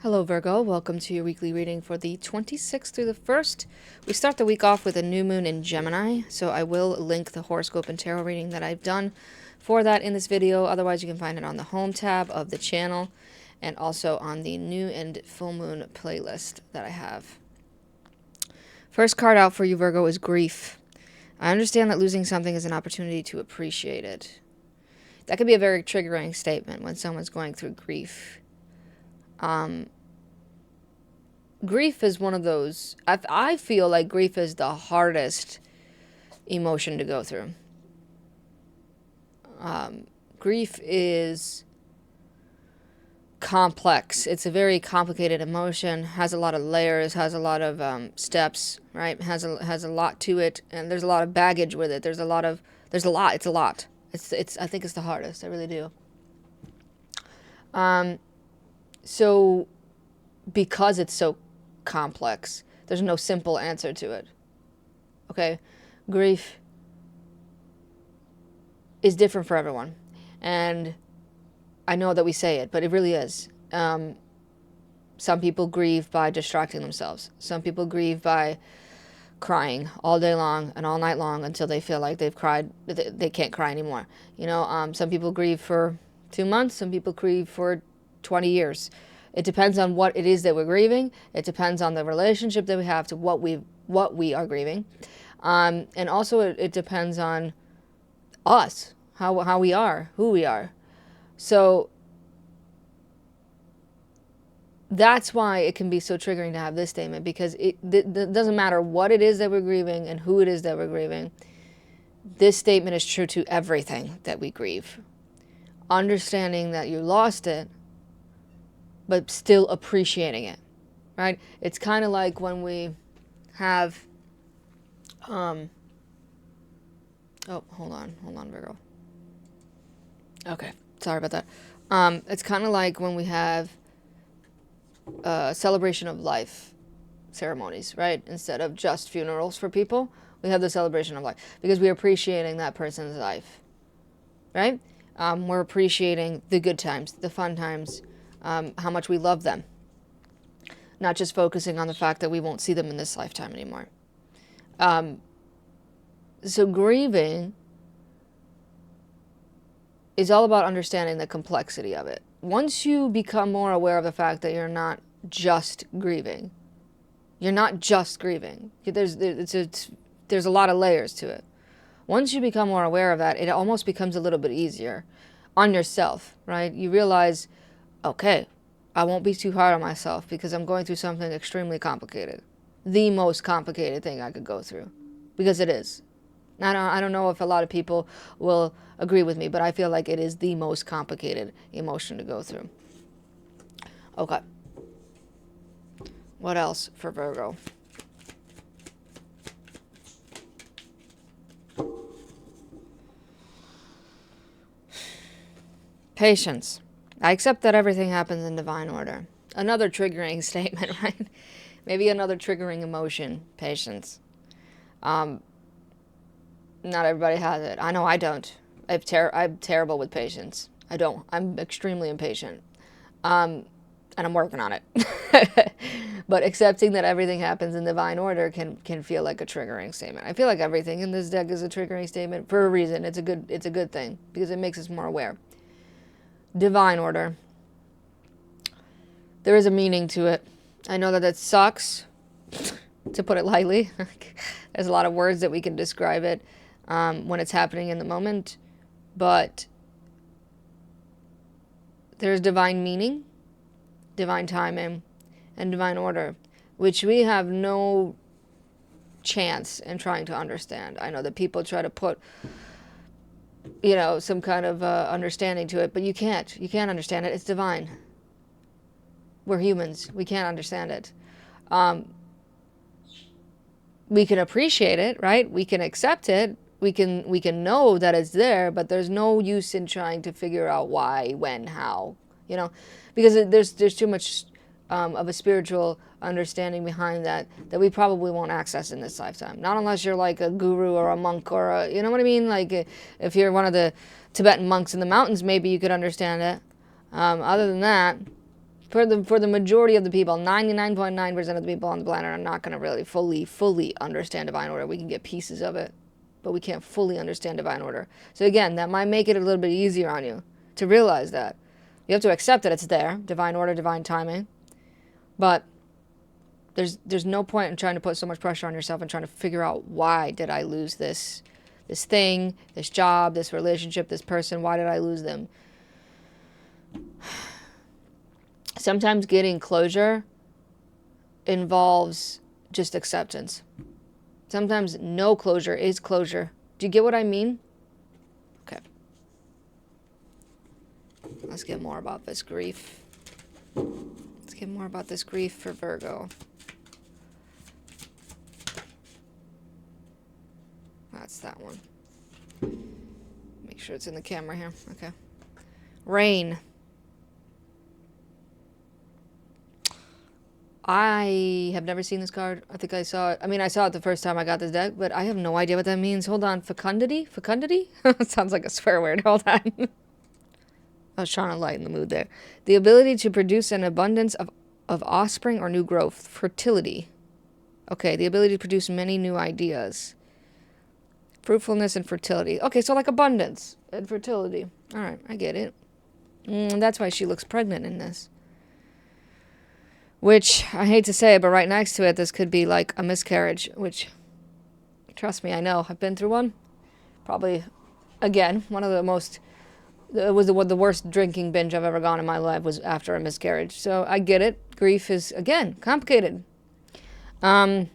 Hello Virgo, welcome to your weekly reading for the 26th through the 1st. We start the week off with a new moon in Gemini, so I will link the horoscope and tarot reading that I've done for that in this video. Otherwise you can find it on the home tab of the channel and also on the new and full moon playlist that I have. First card out for you Virgo is grief. I understand that losing something is an opportunity to appreciate it. That could be a very triggering statement when someone's going through grief. Grief is one of those, I feel like grief is the hardest emotion to go through. Grief is complex. It's a very complicated emotion, has a lot of layers, has a lot of steps, right? Has a lot to it, and there's a lot of baggage with it. It's a lot. I think it's the hardest. I really do. So because it's so complex, there's no simple answer to it. Okay? Grief is different for everyone. And I know that we say it, but it really is. Some people grieve by distracting themselves. Some people grieve by crying all day long and all night long until they feel like they've cried, they can't cry anymore. Some people grieve for 2 months, some people grieve for 20 years. It depends on what it is that we're grieving. It depends on the relationship that we have to what we are grieving. And also it depends on us, how we are, who we are. So that's why it can be so triggering to have this statement, because it doesn't matter what it is that we're grieving and who it is that we're grieving. This statement is true to everything that we grieve. Understanding that you lost it, but still appreciating it, right? It's kind of like when we have, oh, hold on, Virgo. Okay, sorry about that. It's kind of like when we have celebration of life ceremonies, right? Instead of just funerals for people, we have the celebration of life because we're appreciating that person's life, right? We're appreciating the good times, the fun times, how much we love them. Not just focusing on the fact that we won't see them in this lifetime anymore. So grieving is all about understanding the complexity of it. Once you become more aware of the fact that you're not just grieving, There's a lot of layers to it. Once you become more aware of that, it almost becomes a little bit easier on yourself, right? You realize, okay, I won't be too hard on myself because I'm going through something extremely complicated. The most complicated thing I could go through, because it is. I don't know if a lot of people will agree with me, but I feel like it is the most complicated emotion to go through. Okay. What else for Virgo? Patience. I accept that everything happens in divine order. Another triggering statement, right? Maybe another triggering emotion, patience. Not everybody has it. I know I don't. I'm terrible with patience. I don't. I'm extremely impatient. And I'm working on it. But accepting that everything happens in divine order can feel like a triggering statement. I feel like everything in this deck is a triggering statement for a reason. It's a good thing because it makes us more aware. Divine order. There is a meaning to it. I know that sucks, to put it lightly. There's a lot of words that we can describe it when it's happening in the moment, but there's divine meaning, divine timing, and divine order, which we have no chance in trying to understand. I know that people try to put some kind of understanding to it, but you can't understand it. It's divine. We're humans. We can't understand it. We can appreciate it, right? We can accept it. We can know that it's there, but there's no use in trying to figure out why, when, how, because there's too much of a spiritual understanding behind that we probably won't access in this lifetime. Not unless you're like a guru or a monk or a, you know what I mean? Like if you're one of the Tibetan monks in the mountains, maybe you could understand it. Other than that, For the majority of the people, 99.9% of the people on the planet are not going to really fully understand divine order. We can get pieces of it, but we can't fully understand divine order. So again, that might make it a little bit easier on you to realize that. You have to accept that it's there, divine order, divine timing. But there's no point in trying to put so much pressure on yourself and trying to figure out, why did I lose this thing, this job, this relationship, this person? Why did I lose them? Sometimes getting closure involves just acceptance. Sometimes no closure is closure. Do you get what I mean? Okay. Let's get more about this grief. Let's get more about this grief for Virgo. That's that one. Make sure it's in the camera here. Okay. Rain. I have never seen this card. I think I saw it. I mean, I saw it the first time I got this deck, but I have no idea what that means. Hold on. Fecundity? Fecundity? Sounds like a swear word. Hold on. I was trying to lighten the mood there. The ability to produce an abundance of offspring or new growth. Fertility. Okay, the ability to produce many new ideas. Fruitfulness and fertility. Okay, so like abundance and fertility. All right, I get it. That's why she looks pregnant in this. Which, I hate to say it, but right next to it, this could be like a miscarriage, which, trust me, I know. I've been through one. Probably, again, one of the most, it was the worst drinking binge I've ever gone in my life was after a miscarriage. So I get it. Grief is, again, complicated. But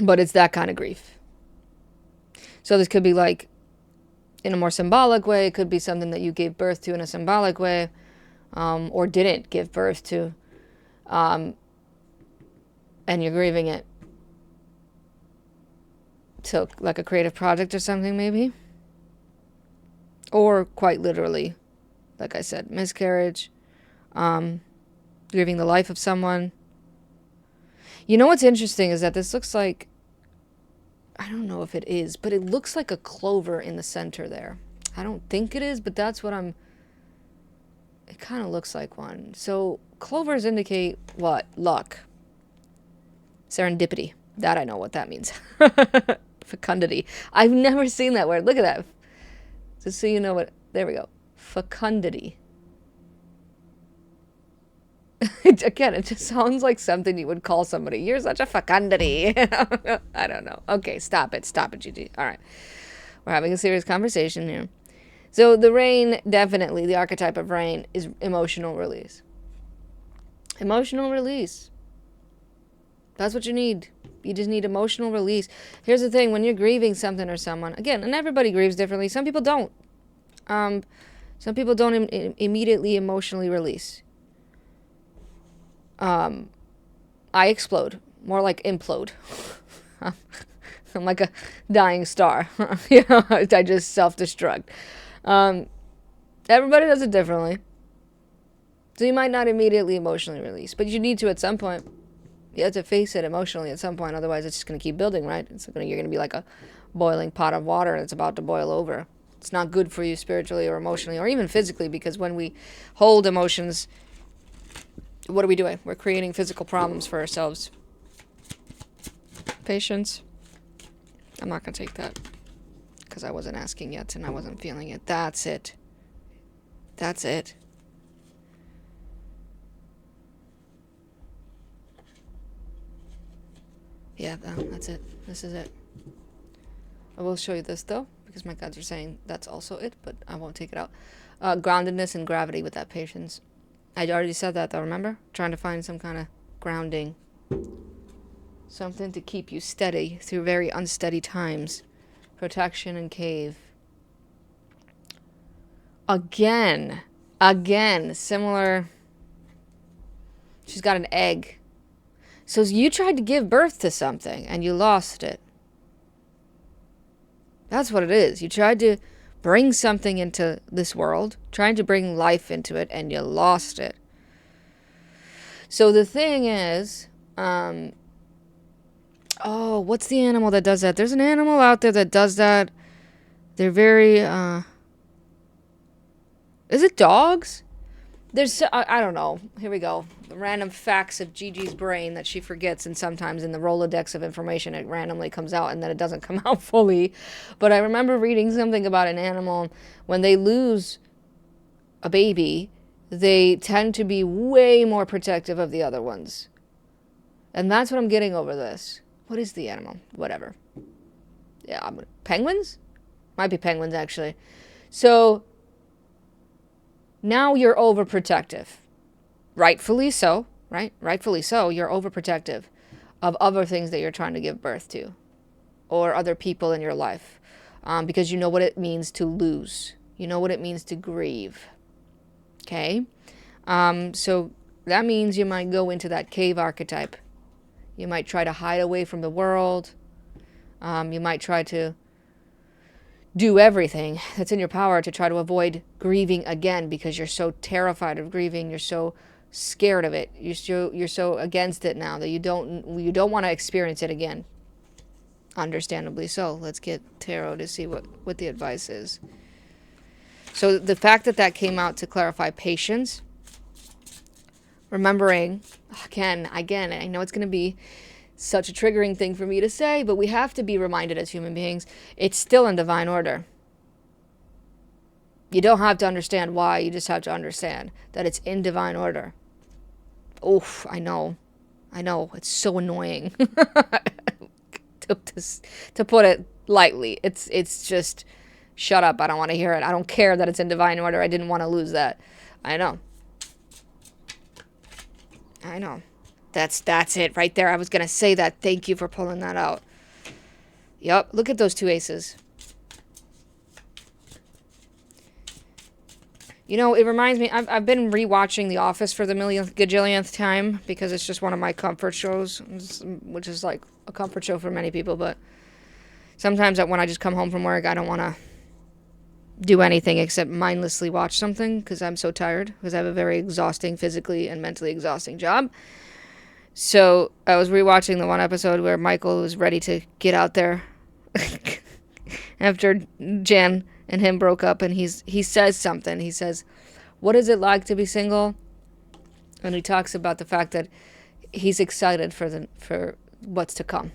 it's that kind of grief. So this could be like, in a more symbolic way, it could be something that you gave birth to in a symbolic way, or didn't give birth to. And you're grieving it. So, like a creative project or something, maybe? Or quite literally, like I said, miscarriage, grieving the life of someone. You know what's interesting is that this looks like, I don't know if it is, but it looks like a clover in the center there. I don't think it is, but that's what it kind of looks like one. So clovers indicate what? Luck. Serendipity. That I know what that means. Fecundity. I've never seen that word. Look at that. Just so you know what. There we go. Fecundity. Again, it just sounds like something you would call somebody. You're such a fecundity. I don't know. Okay, stop it. Stop it, Gigi. All right. We're having a serious conversation here. So the rain, definitely, the archetype of rain is emotional release. Emotional release. That's what you need. You just need emotional release. Here's the thing. When you're grieving something or someone, again, and everybody grieves differently. Some people don't. Some people don't immediately emotionally release. I explode. More like implode. I'm like a dying star. You know, I just self-destruct. Everybody does it differently. So you might not immediately emotionally release, but you need to at some point. You have to face it emotionally at some point, otherwise it's just going to keep building, right? You're going to be like a boiling pot of water and it's about to boil over. It's not good for you spiritually or emotionally or even physically, because when we hold emotions, what are we doing? We're creating physical problems for ourselves. Patience. I'm not going to take that because I wasn't asking yet and I wasn't feeling it. That's it. That's it. Yeah, that's it. This is it. I will show you this, though, because my guides are saying that's also it, but I won't take it out. Groundedness and gravity with that patience. I already said that, though, remember? Trying to find some kind of grounding. Something to keep you steady through very unsteady times. Protection and cave. Again, similar. She's got an egg. So you tried to give birth to something and you lost it. That's what it is. You tried to bring something into this world, trying to bring life into it, and you lost it. So the thing is, what's the animal that does that? There's an animal out there that does that. They're very, is it dogs? There's, I don't know. Here we go. The random facts of Gigi's brain that she forgets, and sometimes in the Rolodex of information, it randomly comes out and then it doesn't come out fully. But I remember reading something about an animal. When they lose a baby, they tend to be way more protective of the other ones. And that's what I'm getting over this. What is the animal? Whatever. Yeah, penguins? Might be penguins, actually. So now you're overprotective. Rightfully so, right? Rightfully so, you're overprotective of other things that you're trying to give birth to or other people in your life, because you know what it means to lose. You know what it means to grieve. Okay? So that means you might go into that cave archetype. You might try to hide away from the world. You might try to do everything that's in your power to try to avoid grieving again because you're so terrified of grieving. You're so scared of it. You're so against it now that you don't want to experience it again. Understandably so. Let's get tarot to see what the advice is. So the fact that came out to clarify patience, remembering, again, I know it's going to be such a triggering thing for me to say, but we have to be reminded as human beings, it's still in divine order. You don't have to understand why, you just have to understand that it's in divine order. Oof, I know, it's so annoying. to put it lightly, it's just, shut up, I don't want to hear it. I don't care that it's in divine order. I didn't want to lose that. I know. That's it right there. I was going to say that. Thank you for pulling that out. Yep. Look at those two aces. You know, it reminds me, I've been rewatching The Office for the millionth gajillionth time because it's just one of my comfort shows, which is like a comfort show for many people. But sometimes when I just come home from work, I don't want to do anything except mindlessly watch something because I'm so tired, because I have a very exhausting, physically and mentally exhausting job. So I was rewatching the one episode where Michael was ready to get out there after Jen and him broke up, and he says something. He says, "What is it like to be single?" And he talks about the fact that he's excited for what's to come.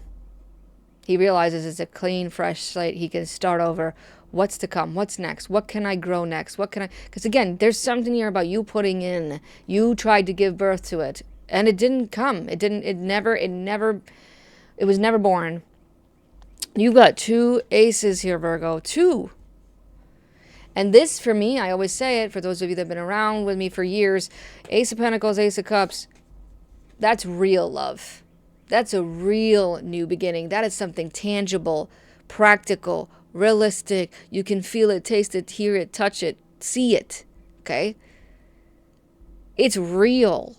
He realizes it's a clean, fresh slate. He can start over. What's to come? What's next? What can I grow next? What can I... Because again, there's something here about you putting in. You tried to give birth to it. And it didn't come. It was never born. You've got two aces here, Virgo. Two. And this, for me, I always say it, for those of you that have been around with me for years, Ace of Pentacles, Ace of Cups, that's real love. That's a real new beginning. That is something tangible, practical, realistic. You can feel it, taste it, hear it, touch it, see it. Okay? It's real.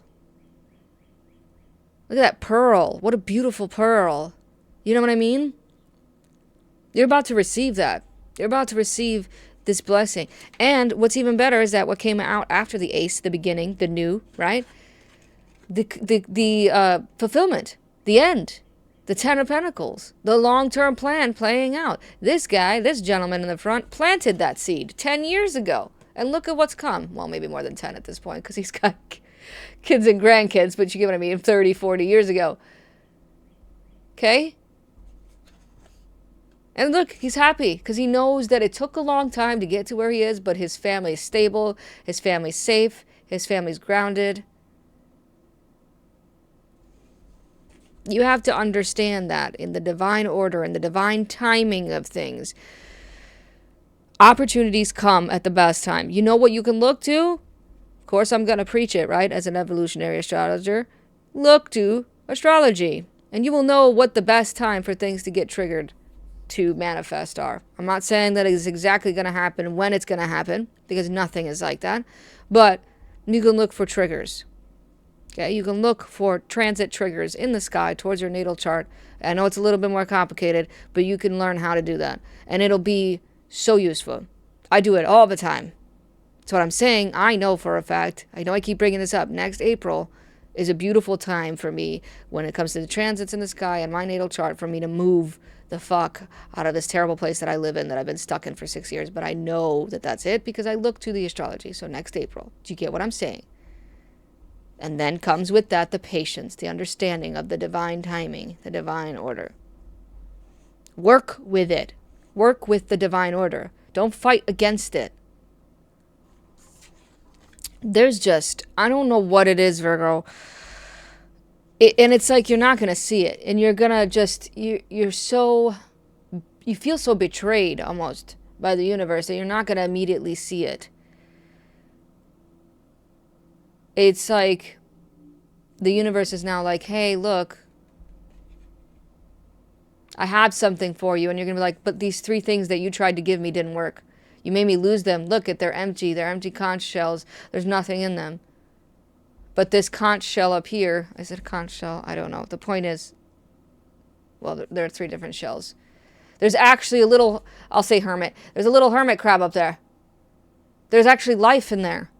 Look at that pearl. What a beautiful pearl. You know what I mean? You're about to receive that. You're about to receive this blessing. And what's even better is that what came out after the ace, the beginning, the new, right? The fulfillment, the end, the Ten of Pentacles, the long-term plan playing out. This guy, this gentleman in the front, planted that seed 10 years ago. And look at what's come. Well, maybe more than 10 at this point, because he's got kids and grandkids, but you get what I mean, 30, 40 years ago. Okay? And look, he's happy because he knows that it took a long time to get to where he is, but his family's stable, his family's safe, his family's grounded. You have to understand that in the divine order, in the divine timing of things, opportunities come at the best time. You know what you can look to? Of course, I'm going to preach it, right? As an evolutionary astrologer, look to astrology, and you will know what the best time for things to get triggered to manifest are. I'm not saying that it's exactly going to happen when it's going to happen, because nothing is like that, but you can look for triggers. Okay, you can look for transit triggers in the sky towards your natal chart. I know it's a little bit more complicated, but you can learn how to do that, and it'll be so useful. I do it all the time. That's what I'm saying. I know for a fact. I know I keep bringing this up. Next April is a beautiful time for me when it comes to the transits in the sky and my natal chart for me to move the fuck out of this terrible place that I live in, that I've been stuck in for 6 years. But I know that that's it because I look to the astrology. So next April. Do you get what I'm saying? And then comes with that the patience, the understanding of the divine timing, the divine order. Work with it. Work with the divine order. Don't fight against it. There's just, I don't know what it is, Virgo. And it's like you're not going to see it. And you're going to just, you're so, you feel so betrayed almost by the universe that you're not going to immediately see it. It's like the universe is now like, hey, look, I have something for you. And you're going to be like, but these 3 things that you tried to give me didn't work. You made me lose them. Look at, they're empty. They're empty conch shells. There's nothing in them. But this conch shell up here, is it a conch shell? I don't know. The point is, well, there are 3 different shells. There's actually a little, I'll say hermit. There's a little hermit crab up there. There's actually life in there.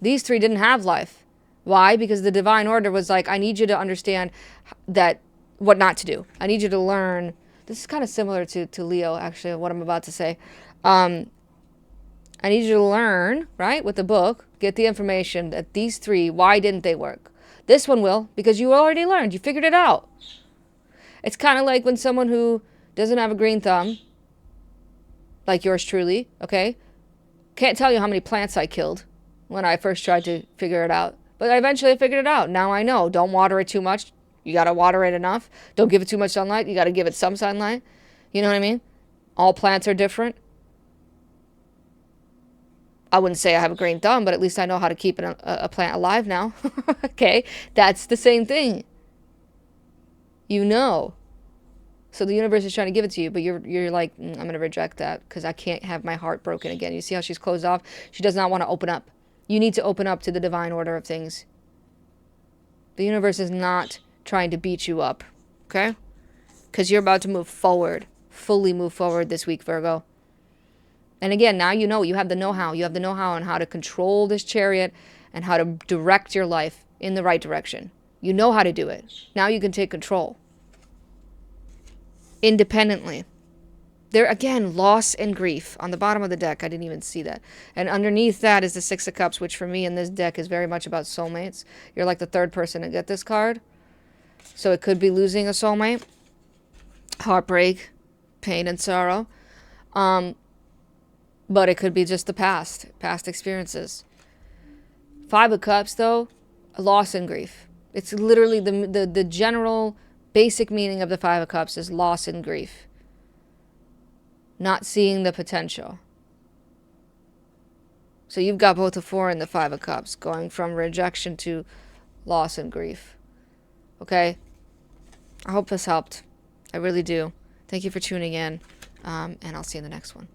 These 3 didn't have life. Why? Because the divine order was like, I need you to understand that what not to do. I need you to learn. This is kind of similar to Leo, actually, what I'm about to say. I need you to learn, right, with the book, get the information that these 3, why didn't they work? This one will, because you already learned. You figured it out. It's kind of like when someone who doesn't have a green thumb, like yours truly, okay, can't tell you how many plants I killed when I first tried to figure it out. But I eventually figured it out. Now I know. Don't water it too much. You got to water it enough. Don't give it too much sunlight. You got to give it some sunlight. You know what I mean? All plants are different. I wouldn't say I have a green thumb, but at least I know how to keep a plant alive now. Okay? That's the same thing. You know. So the universe is trying to give it to you, but you're like, I'm going to reject that because I can't have my heart broken again. You see how she's closed off? She does not want to open up. You need to open up to the divine order of things. The universe is not trying to beat you up. Okay? Because you're about to move forward. Fully move forward this week, Virgo. And again, now you know, you have the know-how. You have the know-how on how to control this chariot and how to direct your life in the right direction. You know how to do it. Now you can take control. Independently. There, again, loss and grief. On the bottom of the deck, I didn't even see that. And underneath that is the 6 of Cups, which for me in this deck is very much about soulmates. You're like the 3rd person to get this card. So it could be losing a soulmate. Heartbreak, pain and sorrow. But it could be just the past experiences. 5 of Cups, though, loss and grief. It's literally the general basic meaning of the 5 of Cups is loss and grief. Not seeing the potential. So you've got both the 4 and the 5 of Cups, going from rejection to loss and grief. Okay? I hope this helped. I really do. Thank you for tuning in, and I'll see you in the next one.